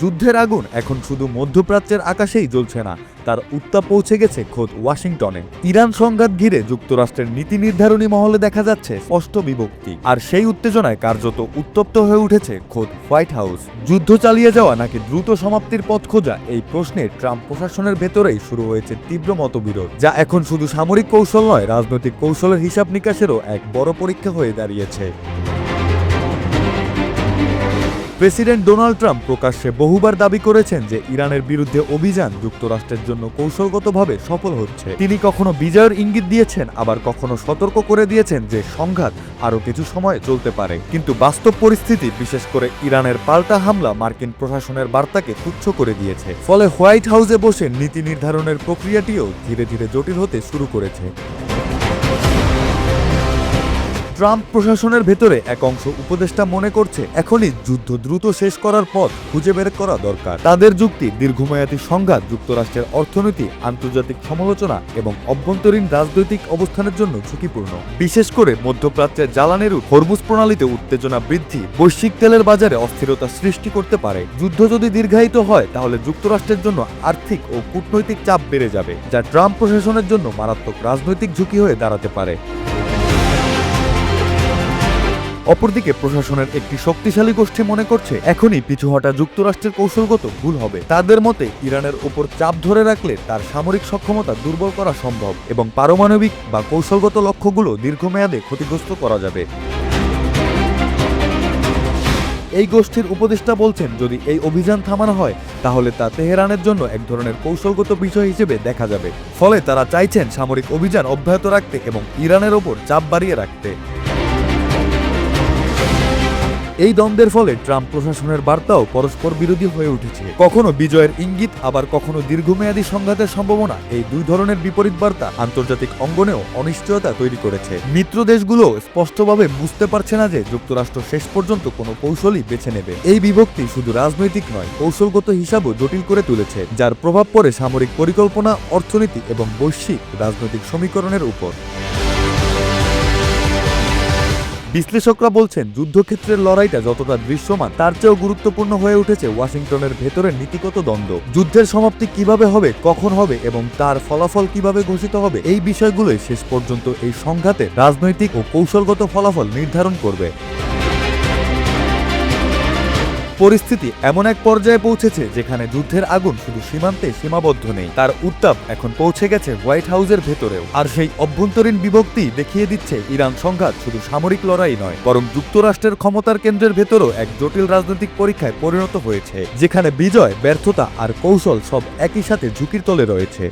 যুদ্ধের আগুন এখন শুধু মধ্যপ্রাচ্যের আকাশেই জ্বলছে না, তার উত্তাপ পৌঁছে গেছে খোদ ওয়াশিংটনে। ইরান সংঘাত ঘিরে যুক্তরাষ্ট্রের নীতি নির্ধারণী মহলে দেখা যাচ্ছে স্পষ্ট বিভক্তি, আর সেই উত্তেজনায় কার্যত উত্তপ্ত হয়ে উঠেছে খোদ হোয়াইট হাউস। যুদ্ধ চালিয়ে যাওয়া নাকি দ্রুত সমাপ্তির পথ খোঁজা, এই প্রশ্নে ট্রাম্প প্রশাসনের ভেতরেই শুরু হয়েছে তীব্র মতবিরোধ, যা এখন শুধু সামরিক কৌশল নয়, রাজনৈতিক কৌশলের হিসাব নিকাশেরও এক বড় পরীক্ষা হয়ে দাঁড়িয়েছে। প্রেসিডেন্ট ডোনাল্ড ট্রাম্প প্রকাশ্যে বহুবার দাবি করেছেন যে ইরানের বিরুদ্ধে অভিযান যুক্তরাষ্ট্রের জন্য কৌশলগতভাবে সফল হচ্ছে। তিনি কখনো বিজয়ের ইঙ্গিত দিয়েছেন, আবার কখনো সতর্ক করে দিয়েছেন যে সংঘাত আরও কিছু সময় চলতে পারে। কিন্তু বাস্তব পরিস্থিতি, বিশেষ করে ইরানের পাল্টা হামলা, মার্কিন প্রশাসনের বার্তাকে তুচ্ছ করে দিয়েছে। ফলে হোয়াইট হাউসে বসে নীতি নির্ধারণের প্রক্রিয়াটিও ধীরে ধীরে জটিল হতে শুরু করেছে। ট্রাম্প প্রশাসনের ভেতরে এক অংশ উপদেষ্টা মনে করছে এখনই যুদ্ধ দ্রুত শেষ করার পথ খুঁজে বের করা দরকার। তাদের যুক্তি, দীর্ঘমেয়াদী সংঘাত যুক্তরাষ্ট্রের অর্থনীতি, আন্তর্জাতিক সমালোচনা এবং অভ্যন্তরীণ রাজনৈতিক অবস্থানের জন্য ঝুঁকিপূর্ণ। বিশেষ করে মধ্যপ্রাচ্যের জ্বালানির হরমুজ প্রণালীতে উত্তেজনা বৃদ্ধি বৈশ্বিক তেলের বাজারে অস্থিরতা সৃষ্টি করতে পারে। যুদ্ধ যদি দীর্ঘায়িত হয়, তাহলে যুক্তরাষ্ট্রের জন্য আর্থিক ও কূটনৈতিক চাপ বেড়ে যাবে, যা ট্রাম্প প্রশাসনের জন্য মারাত্মক রাজনৈতিক ঝুঁকি হয়ে দাঁড়াতে পারে। অপরদিকে প্রশাসনের একটি শক্তিশালী গোষ্ঠী মনে করছে এখনই পিছু হটা যুক্তরাষ্ট্রের কৌশলগত ভুল হবে। তাদের মতে ইরানের উপর চাপ ধরে রাখলে তার সামরিক সক্ষমতা দুর্বল করা সম্ভব এবং পারমাণবিক বা কৌশলগত লক্ষ্যগুলো দীর্ঘমেয়াদে ক্ষতিগ্রস্ত করা যাবে। এই গোষ্ঠীর উপদেষ্টা বলছেন, যদি এই অভিযান থামানো হয়, তাহলে তা তেহরানের জন্য এক ধরনের কৌশলগত বিষয় হিসেবে দেখা যাবে। ফলে তারা চাইছেন সামরিক অভিযান অব্যাহত রাখতে এবং ইরানের ওপর চাপ বাড়িয়ে রাখতে। এই দ্বন্দ্বের ফলে ট্রাম্প প্রশাসনের বার্তাও পরস্পর বিরোধী হয়ে উঠেছে। কখনো বিজয়ের ইঙ্গিত, আবার কখনো দীর্ঘমেয়াদী সংঘাতের সম্ভাবনা। এই দুই ধরনের বিপরীত বার্তা আন্তর্জাতিক অঙ্গনেও অনিশ্চয়তা তৈরি করেছে। মিত্র দেশগুলো স্পষ্টভাবে বুঝতে পারছে না যে যুক্তরাষ্ট্র শেষ পর্যন্ত কোনো কৌশলই বেছে নেবে। এই বিভক্তি শুধু রাজনৈতিক নয়, কৌশলগত হিসাবও জটিল করে তুলেছে, যার প্রভাব পড়ে সামরিক পরিকল্পনা, অর্থনীতি এবং বৈশ্বিক রাজনৈতিক সমীকরণের উপর। বিশ্লেষকরা বলছেন, যুদ্ধক্ষেত্রের লড়াইটা যতটা দৃশ্যমান, তার চেয়েও গুরুত্বপূর্ণ হয়ে উঠেছে ওয়াশিংটনের ভেতরের নীতিগত দ্বন্দ্ব। যুদ্ধের সমাপ্তি কিভাবে হবে, কখন হবে এবং তার ফলাফল কিভাবে ঘোষিত হবে, এই বিষয়গুলোই শেষ পর্যন্ত এই সংঘাতে রাজনৈতিক ও কৌশলগত ফলাফল নির্ধারণ করবে। পরিস্থিতি এমন এক পর্যায়ে পৌঁছেছে যেখানে যুদ্ধের আগুন শুধু সীমান্তে সীমাবদ্ধ নেই, তার উত্তাপ এখন পৌঁছে গেছে হোয়াইট হাউসের ভেতরেও। আর সেই অভ্যন্তরীণ বিভক্তি দেখিয়ে দিচ্ছে ইরান সংঘাত শুধু সামরিক লড়াই নয়, বরং যুক্তরাষ্ট্রের ক্ষমতার কেন্দ্রের ভেতরেও এক জটিল রাজনৈতিক পরীক্ষায় পরিণত হয়েছে, যেখানে বিজয়, ব্যর্থতা আর কৌশল সব একই সাথে ঝুঁকির তলে রয়েছে।